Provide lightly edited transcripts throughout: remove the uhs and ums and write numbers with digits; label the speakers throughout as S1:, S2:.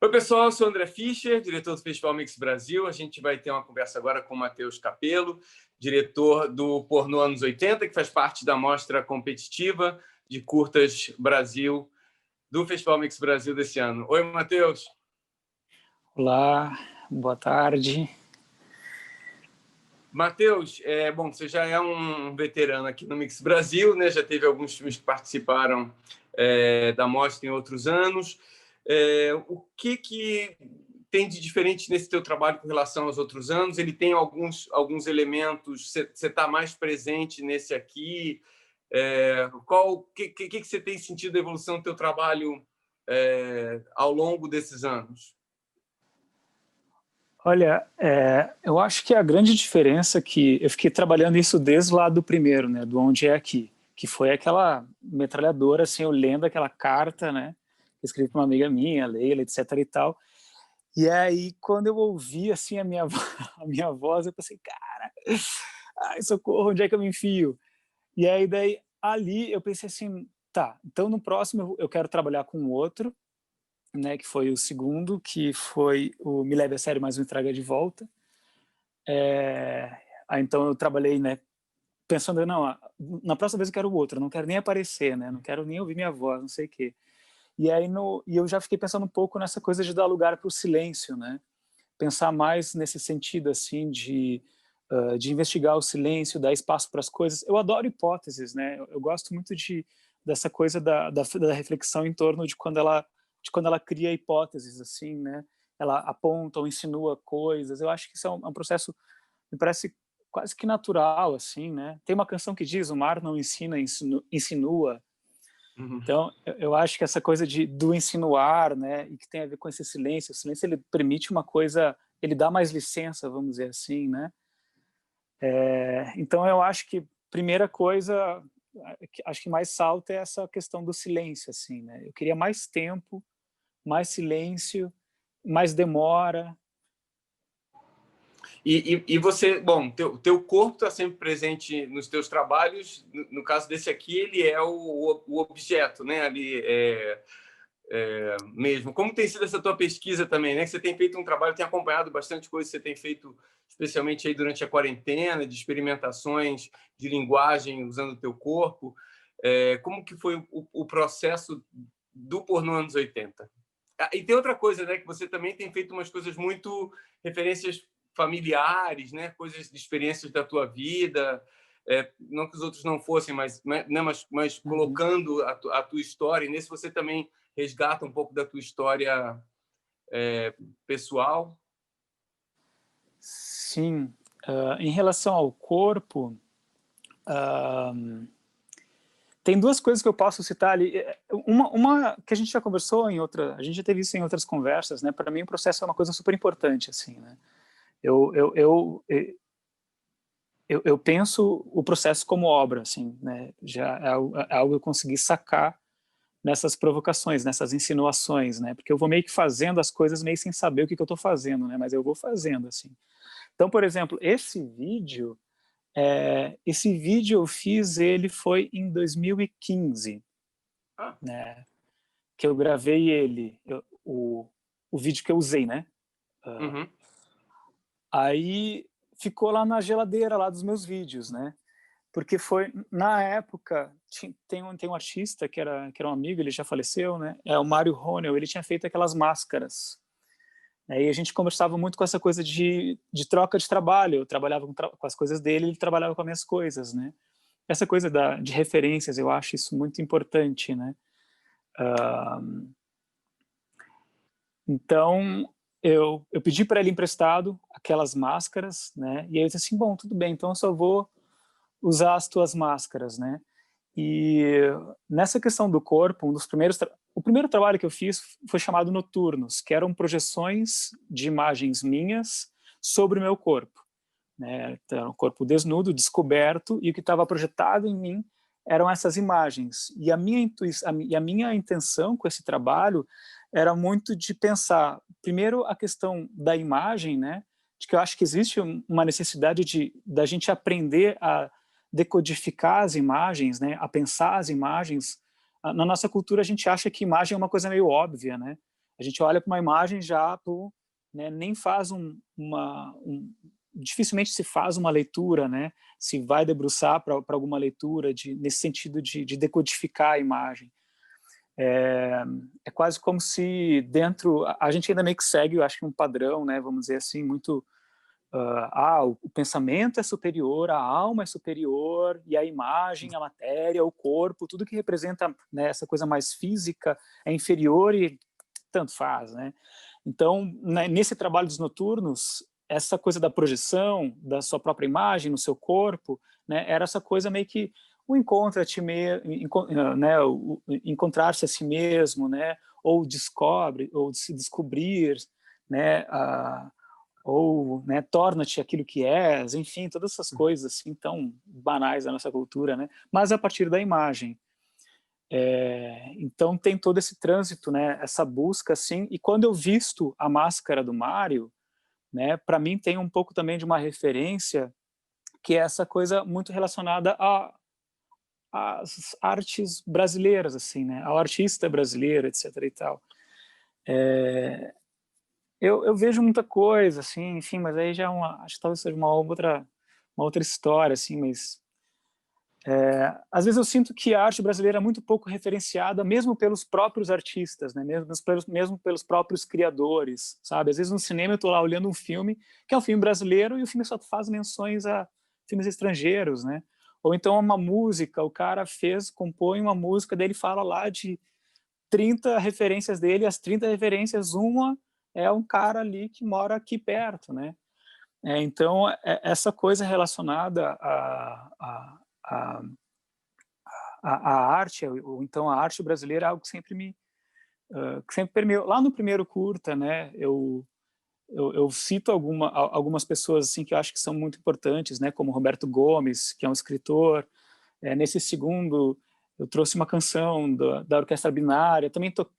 S1: Oi, pessoal, eu sou o André Fischer, diretor do Festival Mix Brasil. A gente vai ter uma conversa agora com o Matheus Capello, diretor do Pornô Anos 80, que faz parte da mostra competitiva de curtas Brasil, do Festival Mix Brasil desse ano. Oi, Matheus.
S2: Olá, boa tarde.
S1: Matheus, bom, você já é um veterano aqui no Mix Brasil, né? Já teve alguns filmes que participaram da mostra em outros anos. O que tem de diferente nesse teu trabalho com relação aos outros anos? Ele tem alguns elementos, você está mais presente nesse aqui? O que você tem sentido da evolução do teu trabalho ao longo desses anos?
S2: Olha, eu acho que a grande diferença é que eu fiquei trabalhando isso desde lá do primeiro, né, do Onde é Aqui, que foi aquela metralhadora, assim, eu lendo aquela carta, né, escrita para uma amiga minha, Leila, etc e tal. E aí, quando eu ouvi, assim, a minha, a minha voz, eu pensei, cara, ai, socorro, onde é que eu me enfio? E aí, ali, eu pensei assim, tá, então no próximo eu quero trabalhar com outro, né, que foi o segundo, que foi o Me Leve a Sério, mas Me Traga de Volta. Aí, então eu trabalhei, né, pensando, não, na próxima vez eu quero o outro, eu não quero nem aparecer, né, não quero nem ouvir minha voz, não sei o quê. E aí e eu já fiquei pensando um pouco nessa coisa de dar lugar para o silêncio, né, pensar mais nesse sentido, assim, de investigar o silêncio, dar espaço para as coisas. Eu adoro hipóteses, né, eu gosto muito dessa coisa da reflexão em torno de quando ela cria hipóteses, assim, né, ela aponta ou insinua coisas. Eu acho que isso é um processo, me parece quase que natural, assim, né. Tem uma canção que diz: o mar não ensina, insinua.
S1: Uhum.
S2: Então, eu acho que essa coisa do insinuar, né, e que tem a ver com esse silêncio, o silêncio ele permite uma coisa, ele dá mais licença, vamos dizer assim, né. Então eu acho que primeira coisa, acho que mais salta é essa questão do silêncio, assim, né. Eu queria mais tempo, mais silêncio, mais demora.
S1: E você, bom, teu corpo está sempre presente nos teus trabalhos. No caso desse aqui, ele é o objeto, né? Ali mesmo. Como tem sido essa tua pesquisa também, né? Que você tem feito um trabalho, tem acompanhado bastante coisa que você tem feito, especialmente aí durante a quarentena, de experimentações de linguagem usando o teu corpo. Como que foi o processo do pornô anos 80? E tem outra coisa, né? Que você também tem feito umas coisas muito referências familiares, né? Coisas de experiências da tua vida, não que os outros não fossem, mas
S2: Uhum.
S1: colocando a tua história. E nesse você também resgata um pouco da tua história pessoal.
S2: Sim. Em relação ao corpo, tem duas coisas que eu posso citar ali. Uma que a gente já conversou a gente já teve isso em outras conversas, né? Para mim o processo é uma coisa super importante, assim, né? Eu penso o processo como obra, assim, né? Já é algo que eu consegui sacar nessas provocações, nessas insinuações, né? Porque eu vou meio que fazendo as coisas meio sem saber o que eu estou fazendo, né? Mas eu vou fazendo, assim. Então, por exemplo, esse vídeo eu fiz, ele foi em 2015,
S1: Ah,
S2: né? Que eu gravei ele, o vídeo que eu usei, né?
S1: uhum.
S2: Aí ficou lá na geladeira lá dos meus vídeos, né? Porque foi, na época, tem um artista que era um amigo, ele já faleceu, né? É o Mário Ronel, ele tinha feito aquelas máscaras. Aí a gente conversava muito com essa coisa de troca de trabalho. Eu trabalhava com as coisas dele, ele trabalhava com as minhas coisas, né? Essa coisa de referências, eu acho isso muito importante, né? Então, eu pedi para ele emprestado aquelas máscaras, né? E aí eu disse assim, bom, tudo bem, então eu só vou usar as tuas máscaras, né? E nessa questão do corpo, o primeiro trabalho que eu fiz foi chamado Noturnos, que eram projeções de imagens minhas sobre o meu corpo, né? Então, era um corpo desnudo, descoberto, e o que estava projetado em mim eram essas imagens. E a minha intenção com esse trabalho era muito de pensar, primeiro, a questão da imagem, né? De que eu acho que existe uma necessidade da gente aprender a decodificar as imagens, né? A pensar as imagens. Na nossa cultura, a gente acha que imagem é uma coisa meio óbvia, né? A gente olha para uma imagem já, né, nem faz dificilmente se faz uma leitura, né, se vai debruçar para alguma leitura nesse sentido de decodificar a imagem. É quase como se dentro, a gente ainda meio que segue, eu acho que um padrão, né, vamos dizer assim, muito, o pensamento é superior, a alma é superior, e a imagem, a matéria, o corpo, tudo que representa, né, essa coisa mais física é inferior e tanto faz, né? Então, né, nesse trabalho dos noturnos, essa coisa da projeção da sua própria imagem no seu corpo, né, era essa coisa meio que o encontra a ti mesmo, né, encontrar-se a si mesmo, né, ou descobre, ou se descobrir, né, ou, né, torna-te aquilo que és, enfim, todas essas coisas assim tão banais da nossa cultura, né, mas a partir da imagem. Então tem todo esse trânsito, né, essa busca assim, e quando eu visto a máscara do Mário, né, para mim tem um pouco também de uma referência que é essa coisa muito relacionada às artes brasileiras, assim, né, ao artista brasileiro, etc. e tal. Eu vejo muita coisa, assim, enfim, mas aí já acho que talvez seja uma outra história, assim, mas às vezes eu sinto que a arte brasileira é muito pouco referenciada, mesmo pelos próprios artistas, né? Mesmo pelos próprios criadores, sabe? Às vezes no cinema eu estou lá olhando um filme, que é um filme brasileiro, e o filme só faz menções a filmes estrangeiros, né? Ou então uma música, o cara compõe uma música, daí ele fala lá de 30 referências dele, as 30 referências, uma é um cara ali que mora aqui perto, né? Então, essa coisa relacionada a, a arte, ou então a arte brasileira, é algo que que sempre permeou. Lá no primeiro curta, né, eu cito algumas pessoas assim que eu acho que são muito importantes, né, como Roberto Gomes, que é um escritor. Nesse segundo, eu trouxe uma canção da Orquestra Binária.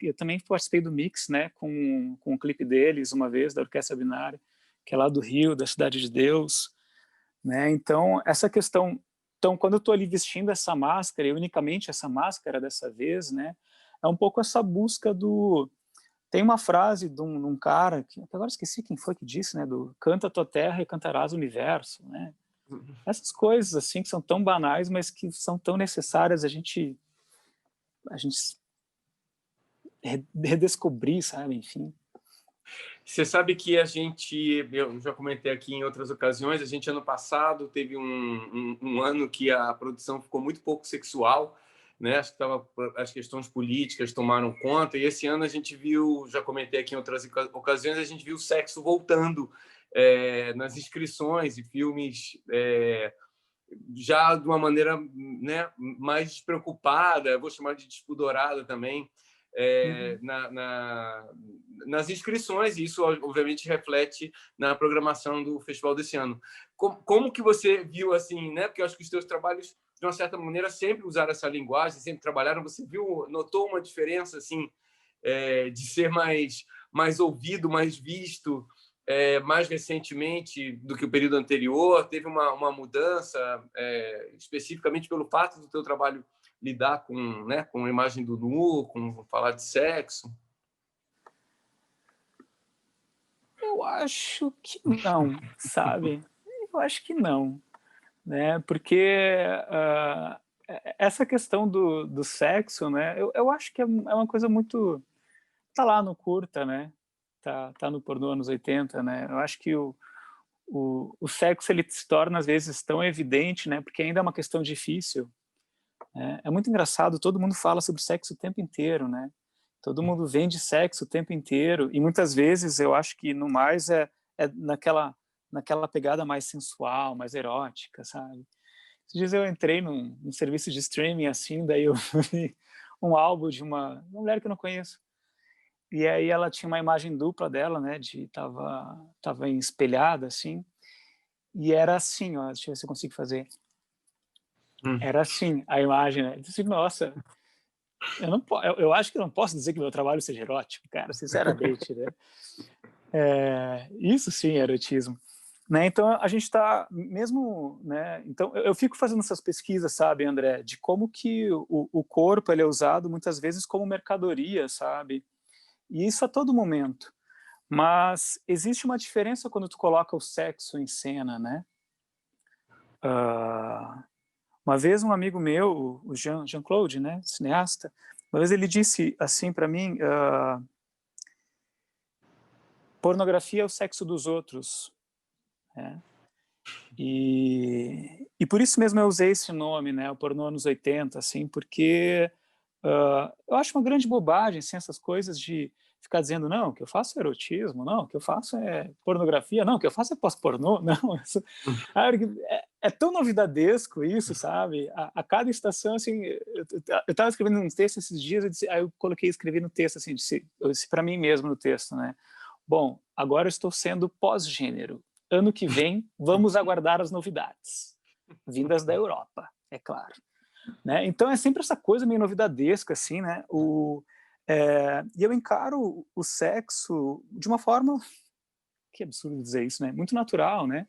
S2: Eu também participei do mix, né, com o clipe deles uma vez, da Orquestra Binária, que é lá do Rio, da Cidade de Deus, né? Então, essa questão. Então, quando eu estou ali vestindo essa máscara, e unicamente essa máscara dessa vez, né, é um pouco essa busca do. Tem uma frase de um cara, que agora esqueci quem foi que disse, né, do canta a tua terra e cantarás o universo, né? Essas coisas assim que são tão banais, mas que são tão necessárias a gente redescobrir, sabe? Enfim.
S1: Você sabe que eu já comentei aqui em outras ocasiões, a gente ano passado teve um ano que a produção ficou muito pouco sexual, né? Acho que as questões políticas tomaram conta, e esse ano a gente viu, já comentei aqui em outras ocasiões, a gente viu o sexo voltando nas inscrições e filmes já de uma maneira, né, mais despreocupada, vou chamar de despudorada também, nas inscrições, e isso obviamente reflete na programação do festival desse ano. Como que você viu assim, né? Porque eu acho que os teus trabalhos de uma certa maneira sempre usaram essa linguagem, sempre trabalharam. Você notou uma diferença assim de ser mais ouvido, mais visto, mais recentemente do que o período anterior? Teve uma mudança especificamente pelo fato do teu trabalho lidar com a imagem do nu, com falar de sexo?
S2: Eu acho que não, sabe? Eu acho que não, né? Porque essa questão do sexo, né? Eu acho que é uma coisa muito... Tá lá no curta, né? Tá no pornô anos 80, né? Eu acho que o sexo ele se torna às vezes tão evidente, né? Porque ainda é uma questão difícil. É muito engraçado, todo mundo fala sobre sexo o tempo inteiro, né? Todo mundo vende sexo o tempo inteiro, e muitas vezes eu acho que no mais é naquela pegada mais sensual, mais erótica, sabe? Esses dias eu entrei num serviço de streaming assim, daí eu vi um álbum de uma mulher que eu não conheço, e aí ela tinha uma imagem dupla dela, né, tava espelhada assim, e era assim, ó, deixa eu ver se eu consigo fazer. Era assim a imagem, né? Eu disse, nossa, eu acho que eu não posso dizer que meu trabalho seja erótico, cara, sinceramente, né? Isso sim é erotismo. Né? Então a gente está mesmo, né? Então eu fico fazendo essas pesquisas, sabe, André, de como que o corpo ele é usado muitas vezes como mercadoria, sabe? E isso a todo momento. Mas existe uma diferença quando tu coloca o sexo em cena, né? Uma vez um amigo meu, o Jean-Claude, né, cineasta, uma vez ele disse assim para mim, pornografia é o sexo dos outros, né? E por isso mesmo eu usei esse nome, né, o pornô anos 80, assim, porque eu acho uma grande bobagem, assim, essas coisas de ficar dizendo, não, o que eu faço é erotismo, não, o que eu faço é pornografia, não, o que eu faço é pós-pornô, não, isso, é tão novidadesco isso, sabe? A cada estação, assim, eu estava escrevendo um texto esses dias, aí eu escrevi no texto, assim, eu disse para mim mesmo no texto, né? Bom, agora eu estou sendo pós-gênero. Ano que vem, vamos aguardar as novidades. Vindas da Europa, é claro. Né? Então é sempre essa coisa meio novidadesca, assim, né? E eu encaro o sexo de uma forma, que absurdo dizer isso, né? Muito natural, né?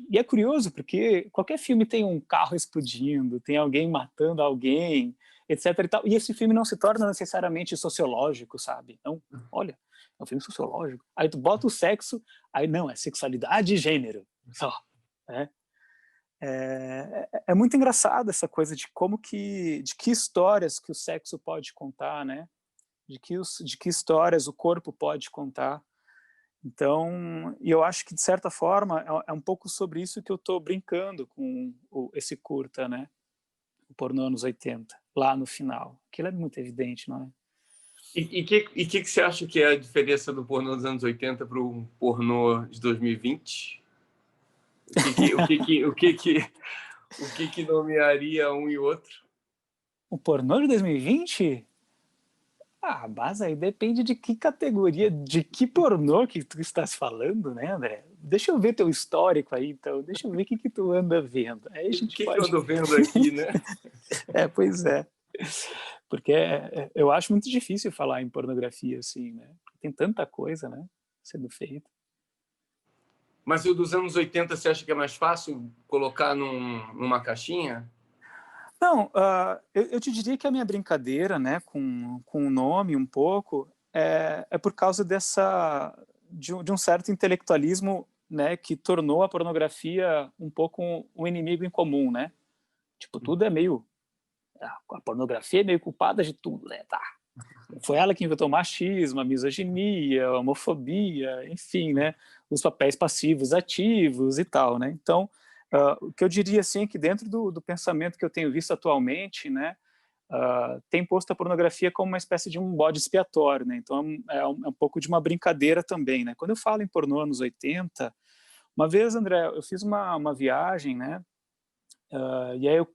S2: E é curioso porque qualquer filme tem um carro explodindo, tem alguém matando alguém, etc. E tal. E esse filme não se torna necessariamente sociológico, sabe? Não, olha, é um filme sociológico. Aí tu bota o sexo, aí não, é sexualidade e gênero, só. Né? É muito engraçado essa coisa de de que histórias que o sexo pode contar, né? De que histórias o corpo pode contar. Então, e eu acho que de certa forma é um pouco sobre isso que eu estou brincando com esse curta, né? O pornô anos 80, lá no final. Aquilo é muito evidente, não é?
S1: E que você acha que é a diferença do pornô dos anos 80 para o pornô de 2020? O que nomearia um e outro?
S2: O pornô de 2020? Mas aí depende de que categoria, de que pornô que tu estás falando, né, André? Deixa eu ver teu histórico aí, então. Deixa eu ver o que tu anda vendo. Aí a
S1: O
S2: gente
S1: que eu
S2: pode...
S1: ando vendo aqui, né?
S2: Pois é. Porque eu acho muito difícil falar em pornografia, assim, né? Tem tanta coisa, né, sendo feita.
S1: Mas o dos anos 80 você acha que é mais fácil colocar numa caixinha?
S2: Não, eu te diria que a minha brincadeira, né, com o nome um pouco, é por causa de um certo intelectualismo, né, que tornou a pornografia um pouco um inimigo em comum, né? Tipo, tudo é meio... A pornografia é meio culpada de tudo, né? Tá. Foi ela que inventou o machismo, a misoginia, a homofobia, enfim, né? Os papéis passivos, ativos e tal, né? Então, o que eu diria assim é que dentro do pensamento que eu tenho visto atualmente, né, tem posto a pornografia como uma espécie de um bode expiatório, né? Então é um pouco de uma brincadeira também, né? Quando eu falo em pornô anos 80, uma vez, André, eu fiz uma viagem, né? E aí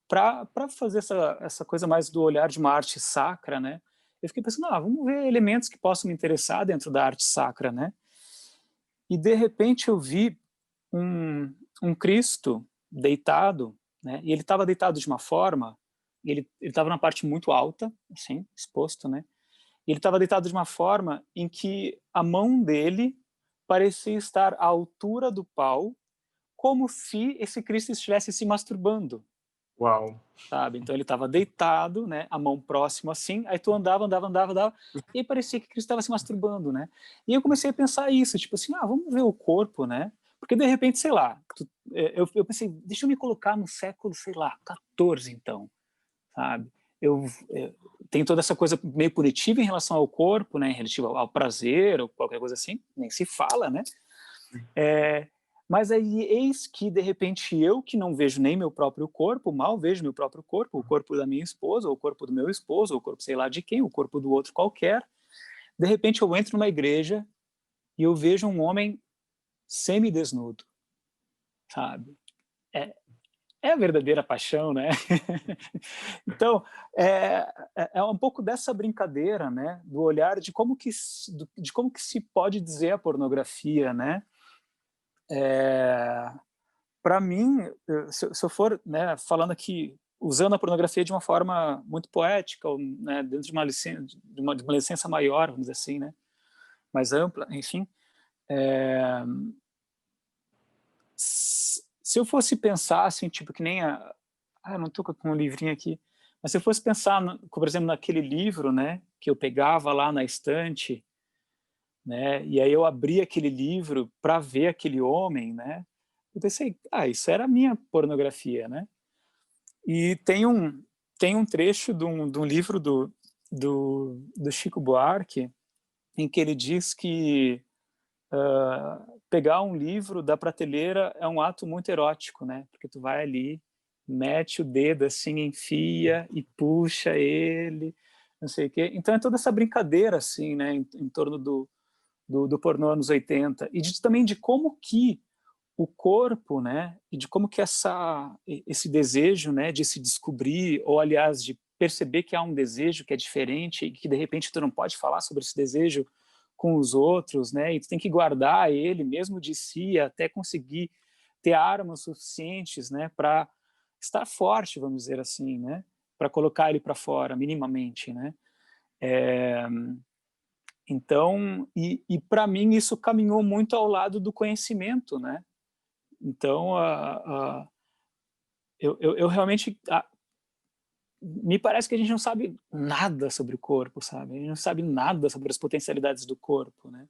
S2: para fazer essa coisa mais do olhar de uma arte sacra, né? Eu fiquei pensando, vamos ver elementos que possam me interessar dentro da arte sacra, né? E de repente eu vi um Cristo deitado, né? E ele estava deitado de uma forma, ele estava na parte muito alta, assim, exposto, né? E ele estava deitado de uma forma em que a mão dele parecia estar à altura do pau, como se esse Cristo estivesse se masturbando.
S1: Uau!
S2: Sabe? Então ele estava deitado, né, a mão próxima assim, aí tu andava, e parecia que Cristo estava se masturbando, né? E eu comecei a pensar isso, tipo assim, vamos ver o corpo, né? Porque de repente, sei lá, eu pensei, deixa eu me colocar no século, sei lá, 14 então, sabe? Tem toda essa coisa meio punitiva em relação ao corpo, né, em relativo ao prazer ou qualquer coisa assim, nem se fala, né? Mas aí eis que, de repente, eu que não vejo nem meu próprio corpo, mal vejo meu próprio corpo, o corpo da minha esposa, ou o corpo do meu esposo, ou o corpo sei lá de quem, o corpo do outro qualquer, de repente eu entro numa igreja e eu vejo um homem semi-desnudo, sabe? É a verdadeira paixão, né? Então, é um pouco dessa brincadeira, né? Do olhar de como que se pode dizer a pornografia, né? Para mim, se eu for, né, falando aqui, usando a pornografia de uma forma muito poética, ou, né, dentro de uma licença, de uma licença maior, vamos dizer assim, né, mais ampla, enfim, se eu fosse pensar assim, tipo que nem eu não estou com um livrinho aqui, mas se eu fosse pensar, por exemplo, naquele livro, né, que eu pegava lá na estante, né? E aí eu abri aquele livro para ver aquele homem, né? Eu pensei, isso era a minha pornografia, né? E tem um trecho de um livro do Chico Buarque em que ele diz que pegar um livro da prateleira é um ato muito erótico, né? Porque tu vai ali, mete o dedo assim, enfia e puxa ele, não sei o quê. Então é toda essa brincadeira assim, né? Em torno do pornô anos 80 e também de como que o corpo, né, e de como que esse desejo, né, de se descobrir, ou aliás, de perceber que há um desejo que é diferente e que de repente tu não pode falar sobre esse desejo com os outros, né, e tu tem que guardar ele mesmo de si até conseguir ter armas suficientes, né, para estar forte, vamos dizer assim, né, para colocar ele para fora minimamente, né. Então, e para mim isso caminhou muito ao lado do conhecimento, né. Então, eu realmente me parece que a gente não sabe nada sobre o corpo, sabe? A gente não sabe nada sobre as potencialidades do corpo, né?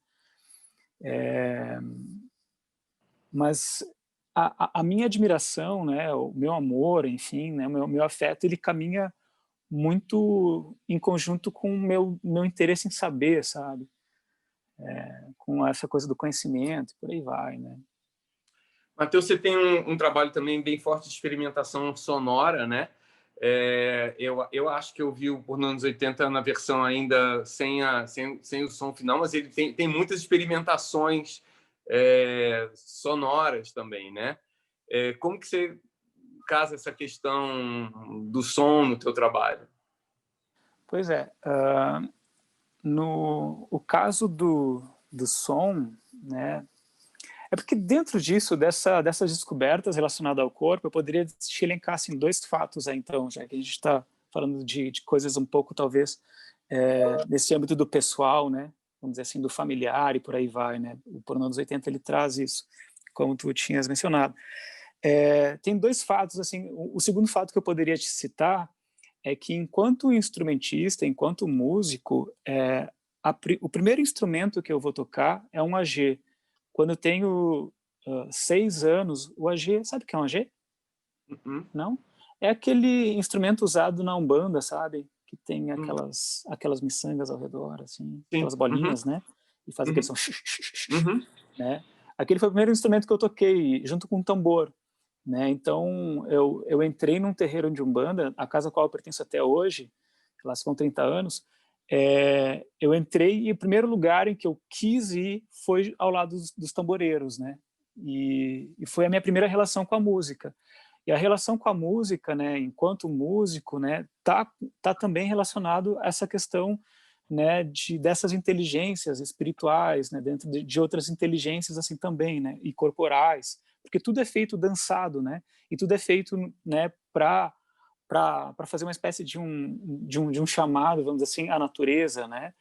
S2: Mas a minha admiração, né, o meu amor, enfim, né, o meu afeto, ele caminha muito em conjunto com o meu interesse em saber, sabe? Com essa coisa do conhecimento, e por aí vai, né?
S1: Matheus, você tem um trabalho também bem forte de experimentação sonora, né? Eu acho que eu vi o Pornô anos 80 na versão ainda sem o som final, mas ele tem muitas experimentações sonoras também, né? Como que você casa essa questão do som no teu trabalho?
S2: Pois é, no o caso do som, né, é porque dentro disso, dessas descobertas relacionadas ao corpo, eu poderia te elencar assim, dois fatos aí, então, já que a gente está falando de coisas um pouco, talvez, nesse âmbito do pessoal, né? Vamos dizer assim, do familiar e por aí vai, né? O Pornô dos 80, ele traz isso, como tu tinhas mencionado. Tem dois fatos, assim, o segundo fato que eu poderia te citar é que enquanto instrumentista, enquanto músico, o primeiro instrumento que eu vou tocar é um AG. Quando eu tenho 6 anos, o AG, sabe o que é um AG?
S1: Uhum.
S2: Não? É aquele instrumento usado na Umbanda, sabe? Que tem
S1: Uhum.
S2: aquelas miçangas ao redor, assim,
S1: Sim.
S2: aquelas
S1: Uhum.
S2: bolinhas, né? E faz aquele
S1: Uhum.
S2: som,
S1: Uhum.
S2: né? Aquele foi o primeiro instrumento que eu toquei, junto com um tambor, né? Então, eu entrei num terreiro de Umbanda, a casa a qual eu pertenço até hoje, lá se vão 30 anos, eu entrei e o primeiro lugar em que eu quis ir foi ao lado dos tamboreiros, né? E foi a minha primeira relação com a música. E a relação com a música, né, enquanto músico, né, tá também relacionado a essa questão, né, dessas inteligências espirituais, né, dentro de outras inteligências assim também, né, e corporais, porque tudo é feito dançado, né, e tudo é feito, né, para fazer uma espécie de um chamado, vamos dizer assim, à natureza, né.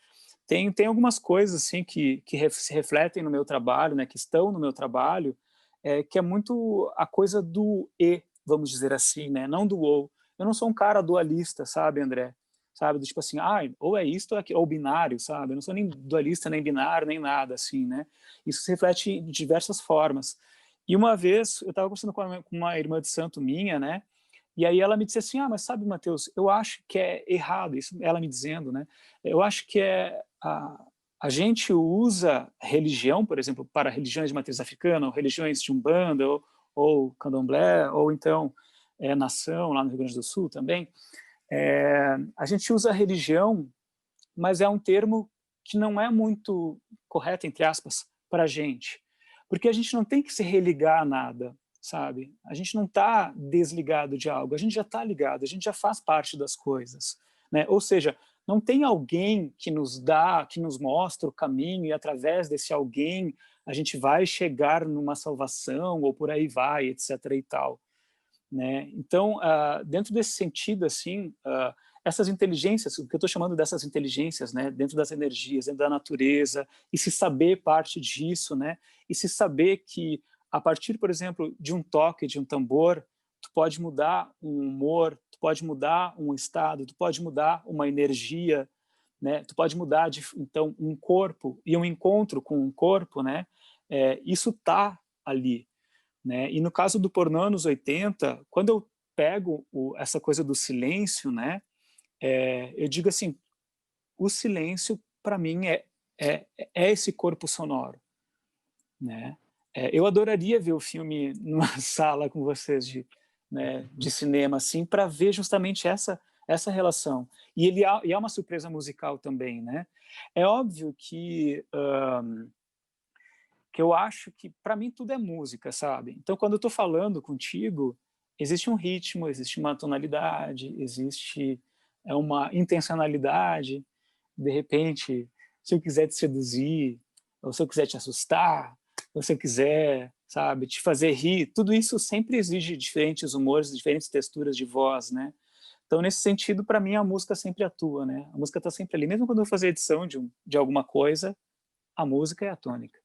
S2: Tem algumas coisas assim que se refletem no meu trabalho, né, que estão no meu trabalho, que é muito a coisa do e, vamos dizer assim, né, não do ou. Eu não sou um cara dualista, sabe, André? Sabe, do tipo assim, ou é isto ou é aquilo, ou binário, sabe? Eu não sou nem dualista, nem binário, nem nada, assim, né? Isso se reflete de diversas formas. E uma vez, eu estava conversando com uma irmã de santo minha, né? E aí ela me disse assim, mas sabe, Matheus, eu acho que é errado, isso ela me dizendo, né? Eu acho que a gente usa religião, por exemplo, para religiões de matriz africana, ou religiões de Umbanda, ou Candomblé, ou então nação, lá no Rio Grande do Sul também, a gente usa religião, mas é um termo que não é muito correto, entre aspas, para a gente. Porque a gente não tem que se religar a nada, sabe? A gente não está desligado de algo, a gente já está ligado, a gente já faz parte das coisas, né? Ou seja, não tem alguém que nos dá, que nos mostra o caminho e através desse alguém a gente vai chegar numa salvação ou por aí vai, etc. e tal, né? Então, dentro desse sentido, assim, essas inteligências, o que eu estou chamando dessas inteligências, né, dentro das energias, dentro da natureza, e se saber parte disso, né, e se saber que a partir, por exemplo, de um toque de um tambor, tu pode mudar um humor, tu pode mudar um estado, tu pode mudar uma energia, né? Tu pode mudar então um corpo e um encontro com um corpo, né? Isso tá ali, né? E no caso do pornô anos 80, quando eu pego essa coisa do silêncio, né? Eu digo assim, o silêncio para mim é esse corpo sonoro, né? Eu adoraria ver o filme numa sala com vocês né, de cinema, assim, para ver justamente essa relação. E é uma surpresa musical também, né? É óbvio que eu acho que, para mim, tudo é música, sabe? Então, quando eu estou falando contigo, existe um ritmo, existe uma tonalidade, existe uma intencionalidade. De repente, se eu quiser te seduzir, ou se eu quiser te assustar, ou se eu quiser, sabe, te fazer rir, tudo isso sempre exige diferentes humores, diferentes texturas de voz, né? Então, nesse sentido, para mim, a música sempre atua, né? A música está sempre ali. Mesmo quando eu vou fazer edição de alguma coisa, a música é a tônica.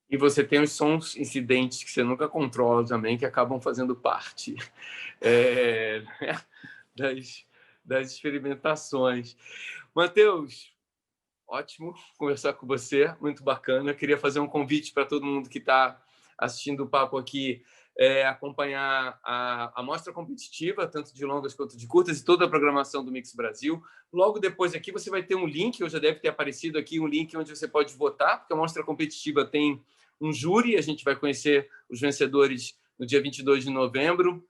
S1: E você tem os sons incidentes que você nunca controla também, que acabam fazendo parte das experimentações. Matheus, ótimo conversar com você, muito bacana. Eu queria fazer um convite para todo mundo que está assistindo o papo aqui, acompanhar a mostra competitiva, tanto de longas quanto de curtas, e toda a programação do Mix Brasil. Logo depois aqui você vai ter um link, ou já deve ter aparecido aqui, um link onde você pode votar, porque a mostra competitiva tem um júri, a gente vai conhecer os vencedores no dia 22 de novembro,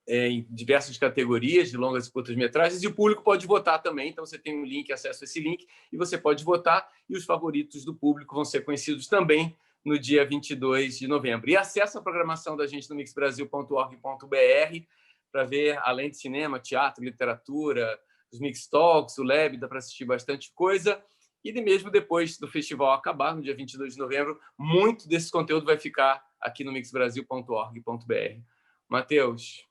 S1: em diversas categorias de longas e curtas metragens, e o público pode votar também, então você tem um link, acesso a esse link, e você pode votar, e os favoritos do público vão ser conhecidos também no dia 22 de novembro. E acessa a programação da gente no mixbrasil.org.br para ver, além de cinema, teatro, literatura, os Mix Talks, o Lab, dá para assistir bastante coisa. E mesmo depois do festival acabar, no dia 22 de novembro, muito desse conteúdo vai ficar aqui no mixbrasil.org.br. Matheus,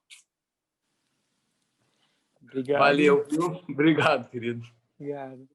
S2: obrigado.
S1: valeu, viu? Obrigado, querido.
S2: Obrigado.